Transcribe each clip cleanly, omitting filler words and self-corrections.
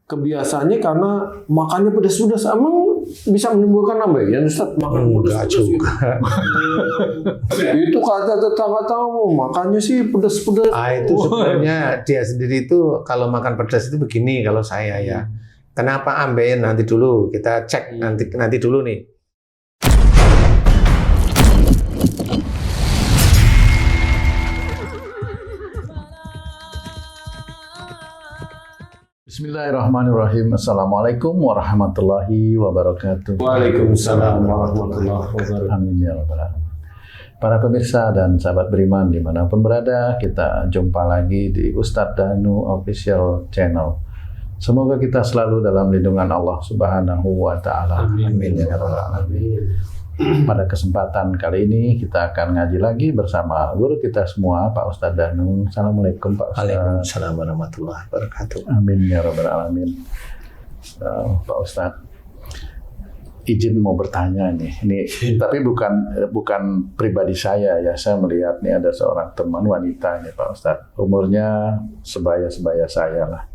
kebiasaannya karena makannya pedas-pedas, emang bisa menimbulkan ambeien, Ustaz? Makan Enggak pedas-pedas juga. itu kata tetangga-tetangga, makannya sih pedas-pedas. Itu sebenarnya dia sendiri itu kalau makan pedas itu begini kalau saya ya. Kenapa ambeien nanti dulu kita cek nanti dulu nih. Bismillahirrahmanirrahim. Assalamualaikum warahmatullahi wabarakatuh. Waalaikumsalam warahmatullahi wabarakatuh. Amin ya rabbal alamin. Para pemirsa dan sahabat beriman dimanapun berada, kita jumpa lagi di Ustadz Danu Official Channel. Semoga kita selalu dalam lindungan Allah Subhanahu wa Ta'ala. Amin ya rabbal alamin. Pada kesempatan kali ini kita akan ngaji lagi bersama guru kita semua, Pak Ustadz Danu. Assalamualaikum Pak Ustadz. Waalaikumsalam warahmatullahi wabarakatuh. Amin ya rabbal alamin. Pak Ustadz, izin mau bertanya nih. Ini tapi bukan pribadi saya ya. Saya melihat nih ada seorang teman wanita nih Pak Ustadz. Umurnya sebaya-sebaya saya lah.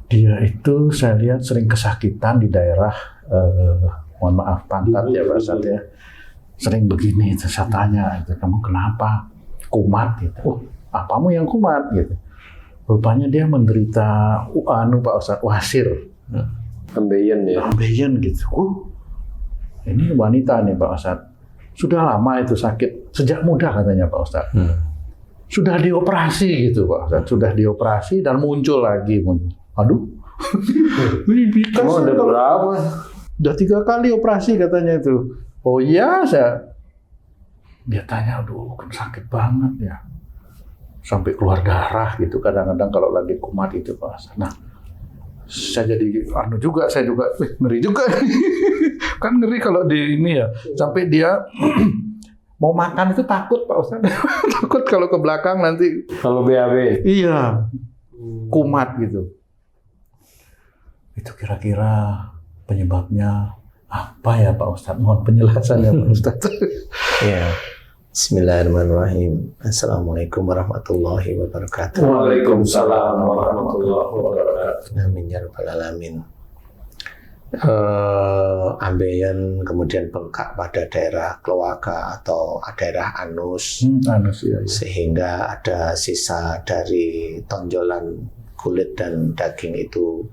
Dia itu saya lihat sering kesakitan di daerah mohon maaf pantat ya Pak Ustadz ya. Sering begini itu saya tanya, kamu kenapa? Kumat gitu. Oh, apamu yang kumat gitu. Rupanya dia menderita Pak Ustadz, wasir. Ambeien ya. Ambeien gitu. Ini wanita nih Pak Ustadz. Sudah lama itu sakit, sejak muda katanya Pak Ustadz. Sudah dioperasi gitu Pak Ustadz. Sudah dioperasi dan muncul lagi. Aduh. Kamu ada berapa? Udah 3 kali operasi katanya itu. Oh iya, dia tanya, aduh kan sakit banget ya. Sampai keluar darah gitu kadang-kadang kalau lagi kumat itu Pak. Nah, saya jadi saya juga ngeri juga. Kan ngeri kalau di ini ya. Sampai dia mau makan itu takut Pak Ustaz. Takut kalau ke belakang nanti. Kalau BAB. Iya. Kumat gitu. Itu kira-kira penyebabnya apa ya Pak Ustadz? Mohon penjelasan ya Pak Ustadz. Ya. Bismillahirrahmanirrahim. Assalamualaikum warahmatullahi wabarakatuh. Waalaikumsalam warahmatullahi wabarakatuh. Amin ya rabbal alamin. Ambeien kemudian bengkak pada daerah kloaka atau daerah anus, Anus ya. sehingga ada sisa dari tonjolan kulit dan daging itu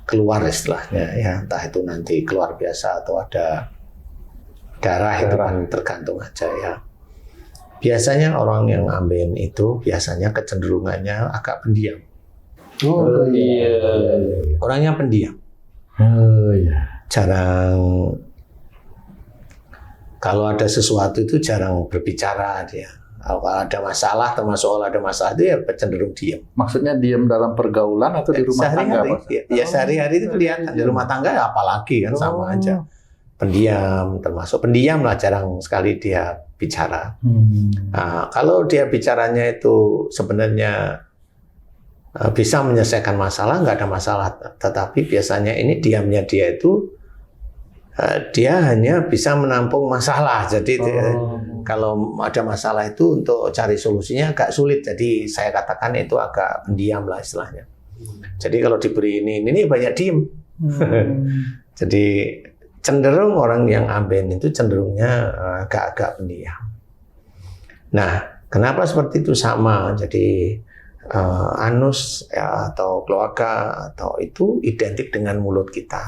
keluar istilahnya ya, entah itu nanti keluar biasa atau ada darah. Itu kan tergantung aja ya. Biasanya orang yang ambeien itu biasanya kecenderungannya agak pendiam. Oh iya. Orangnya pendiam. Oh iya. Jarang, kalau ada sesuatu itu jarang berbicara dia. Kalau ada masalah, termasuk ada masalah itu ya cenderung diam. Maksudnya diam dalam pergaulan atau di rumah tangga Pak? Ya sehari-hari itu kelihatan. Di rumah tangga ya apalagi kan sama aja. Pendiam, termasuk pendiam lah, jarang sekali dia bicara. Nah, kalau dia bicaranya itu sebenarnya bisa menyelesaikan masalah, nggak ada masalah. Tetapi biasanya ini diamnya dia itu dia hanya bisa menampung masalah. Jadi kalau ada masalah itu untuk cari solusinya agak sulit. Jadi saya katakan itu agak pendiam lah istilahnya. Jadi kalau diberi ini banyak diem. Jadi cenderung orang yang ambeien itu cenderungnya agak-agak pendiam. Nah, kenapa seperti itu sama? Jadi anus ya, atau kloaka atau itu identik dengan mulut kita.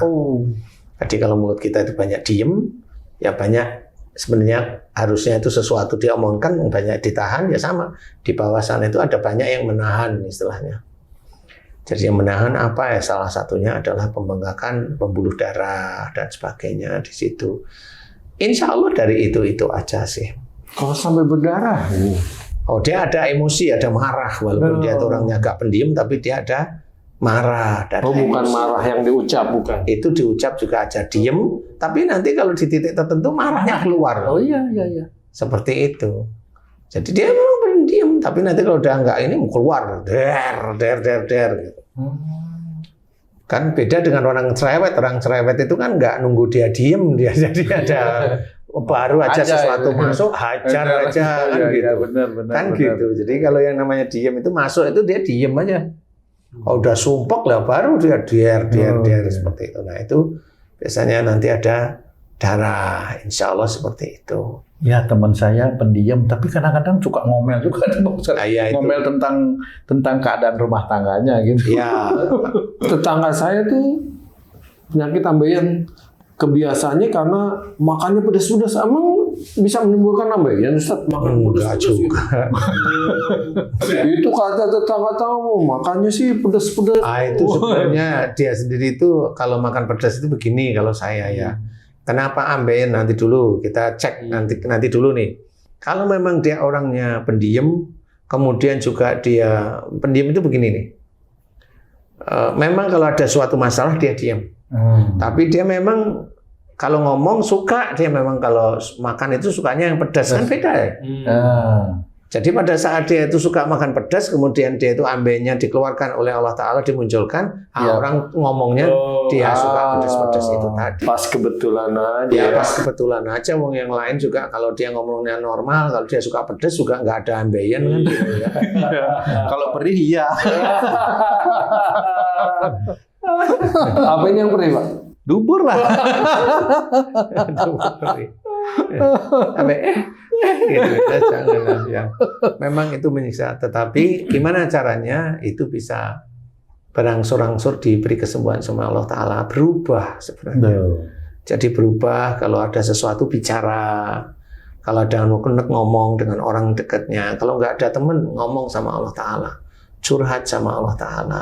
Jadi kalau mulut kita itu banyak diem, ya banyak sebenarnya harusnya itu sesuatu dia omongkan banyak ditahan ya sama. Di bawah sana itu ada banyak yang menahan istilahnya. Jadi yang menahan apa ya? Salah satunya adalah pembengkakan pembuluh darah dan sebagainya di situ. Insya Allah dari itu aja sih. Kalau sampai berdarah. Oh dia ada emosi, ada marah walaupun dia itu orangnya agak pendiam tapi dia ada marah. Bukan marah yang diucap, bukan. Itu diucap juga aja diem, tapi nanti kalau di titik tertentu marahnya keluar. Oh iya. Seperti itu. Jadi dia memang pendiam, tapi nanti kalau udah enggak ini keluar, der gitu. Kan beda dengan orang cerewet. Orang cerewet itu kan enggak nunggu dia diem, dia jadi ada baru aja sesuatu masuk, hajar aja kan gitu. Benar, Kan gitu. Jadi kalau yang namanya diem itu masuk itu dia diem aja. Kalau udah sumpek lah baru dia der seperti itu. Nah itu biasanya nanti ada darah, insya Allah seperti itu. Ya teman saya pendiam, tapi kadang-kadang suka ngomel juga. Ya, ngomel tentang keadaan rumah tangganya gitu. Ya, Tetangga saya tuh penyakit ambeien, kebiasaannya karena makannya pedas-pedas. Emang bisa menimbulkan ambeien, Ustaz? Makan enggak pedas-pedas juga. Itu kata tetangga-tetangga, makannya sih pedas-pedas. Itu sebenarnya dia sendiri itu kalau makan pedas itu begini kalau saya ya. Kenapa ambeien nanti dulu kita cek nanti dulu nih. Kalau memang dia orangnya pendiam, kemudian juga dia pendiam itu begini nih. Memang kalau ada suatu masalah dia diam. Tapi dia memang kalau ngomong suka, dia memang kalau makan itu sukanya yang pedas kan beda ya. Jadi pada saat dia itu suka makan pedas, kemudian dia itu ambeiennya dikeluarkan oleh Allah Ta'ala, dimunculkan, orang ngomongnya dia suka pedas-pedas itu tadi. Pas kebetulan aja. Ya pas kebetulan aja, wong yang lain juga kalau dia ngomongnya normal, kalau dia suka pedas juga nggak ada ambeien kan gitu ya. Kalau perih iya. Apa ini yang perih, Pak? Dubur lah. Jangan ya. Memang itu menyiksa, tetapi gimana caranya itu bisa berangsur-angsur diberi kesembuhan sama Allah Ta'ala, berubah sebenarnya. Jadi berubah kalau ada sesuatu bicara, kalau ada unek-unek ngomong dengan orang dekatnya, kalau nggak ada teman ngomong sama Allah Ta'ala, curhat sama Allah Ta'ala.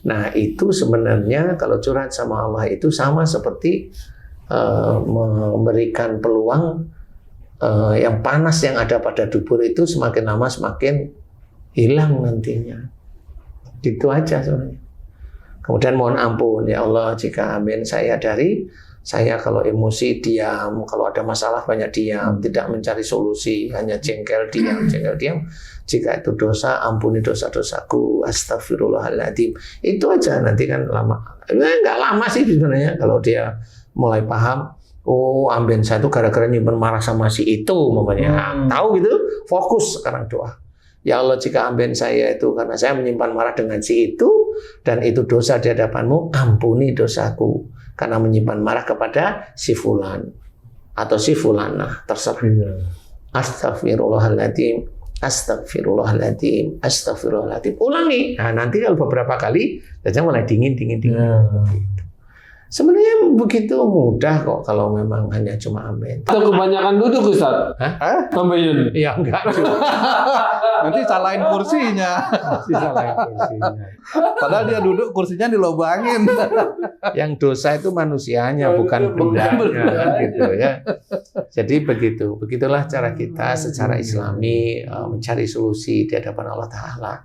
Nah itu sebenarnya kalau curhat sama Allah itu sama seperti memberikan peluang yang panas yang ada pada dubur itu semakin lama semakin hilang nantinya. Itu aja sebenarnya. Kemudian mohon ampun ya Allah jika ambeien saya saya kalau emosi diam, kalau ada masalah banyak diam, tidak mencari solusi, hanya jengkel diam. Jika itu dosa, ampuni dosa-dosaku, astagfirullahaladzim. Itu aja, nanti kan lama. Enggak lama sih sebenarnya kalau dia mulai paham, oh ambeien saya itu gara-gara nyimpen marah sama si itu, umpamanya. Tahu gitu, fokus sekarang doa. Ya Allah jika ambeien saya itu karena saya menyimpan marah dengan si itu, dan itu dosa di hadapanmu, ampuni dosaku. Karena menyimpan marah kepada si fulan atau si fulanah, terserah. Astagfirullahaladzim, astagfirullahaladzim, astagfirullahaladzim. Ulangi. Nah, nanti kalau beberapa kali, saja mulai dingin. Sebenarnya begitu mudah kok kalau memang hanya cuma ambeien. Atau kebanyakan duduk, Ustaz? Ambeien? Ya enggak juga. Nanti salahin kursinya. Disalahin kursinya. Padahal dia duduk kursinya dilobangin. Yang dosa itu manusianya, bukan bendanya, gitu ya. Jadi begitulah cara kita secara Islami mencari solusi di hadapan Allah Ta'ala.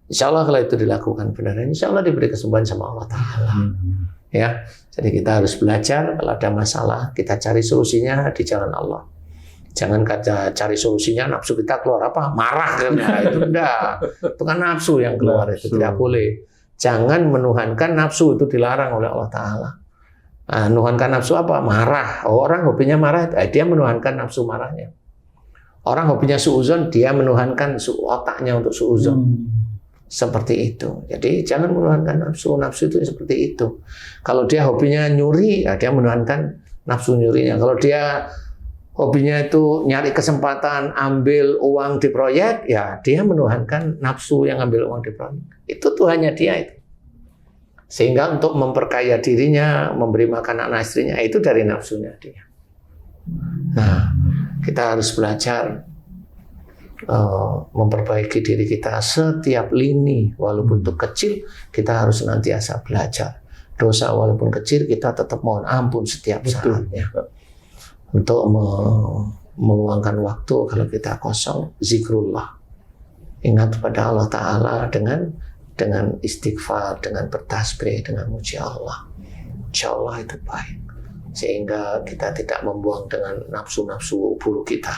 Insya Allah kalau itu dilakukan benar, insya Allah diberi kesembuhan sama Allah Ta'ala. Ya, jadi kita harus belajar kalau ada masalah kita cari solusinya di jalan Allah. Jangan kita cari solusinya nafsu kita keluar apa marah kan? Nah, itu enggak, itu kan nafsu yang keluar itu tidak boleh. Jangan menuhankan nafsu, itu dilarang oleh Allah Ta'ala. Nah, menuhankan nafsu apa? Marah. Orang hobinya marah, dia menuhankan nafsu marahnya. Orang hobinya suudzon, dia menuhankan otaknya untuk suudzon. Seperti itu. Jadi jangan menuhankan nafsu. Nafsu itu seperti itu. Kalau dia hobinya nyuri, ya dia menuhankan nafsu nyurinya. Kalau dia hobinya itu nyari kesempatan ambil uang di proyek, ya dia menuhankan nafsu yang ambil uang di proyek. Itu Tuhannya dia itu. Sehingga untuk memperkaya dirinya, memberi makan anak istrinya, itu dari nafsunya dia. Nah, kita harus belajar memperbaiki diri kita setiap lini, walaupun itu kecil, kita harus senantiasa belajar. Dosa walaupun kecil, kita tetap mohon ampun setiap saatnya. Untuk meluangkan waktu kalau kita kosong, zikrullah. Ingat pada Allah Ta'ala dengan istighfar, dengan bertasbih, dengan muji Allah. Insya Allah itu baik. Sehingga kita tidak membuang dengan nafsu-nafsu buruk kita.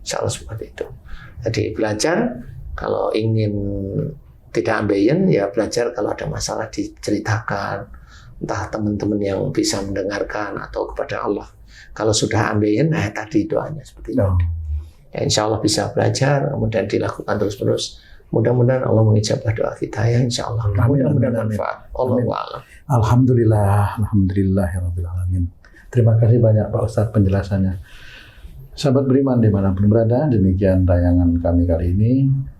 Insya Allah seperti itu. Jadi belajar, kalau ingin tidak ambeien, ya belajar kalau ada masalah diceritakan. Entah teman-teman yang bisa mendengarkan atau kepada Allah. Kalau sudah ambeien, tadi doanya seperti itu. Ya, insya Allah bisa belajar, kemudian dilakukan terus-menerus. Mudah-mudahan Allah mengijabah doa kita ya, insya Allah. Amin, Mudah-mudahan amin, amin. manfaat. Allahu Amin. a'lam. Alhamdulillah ya Rabbil Alamin. Terima kasih banyak Pak Ustadz penjelasannya. Sahabat beriman dimanapun berada, demikian tayangan kami kali ini.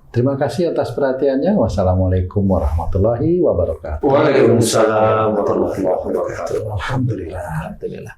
Terima kasih atas perhatiannya. Wassalamualaikum warahmatullahi wabarakatuh. Waalaikumsalam warahmatullahi wabarakatuh. Alhamdulillah. Alhamdulillah.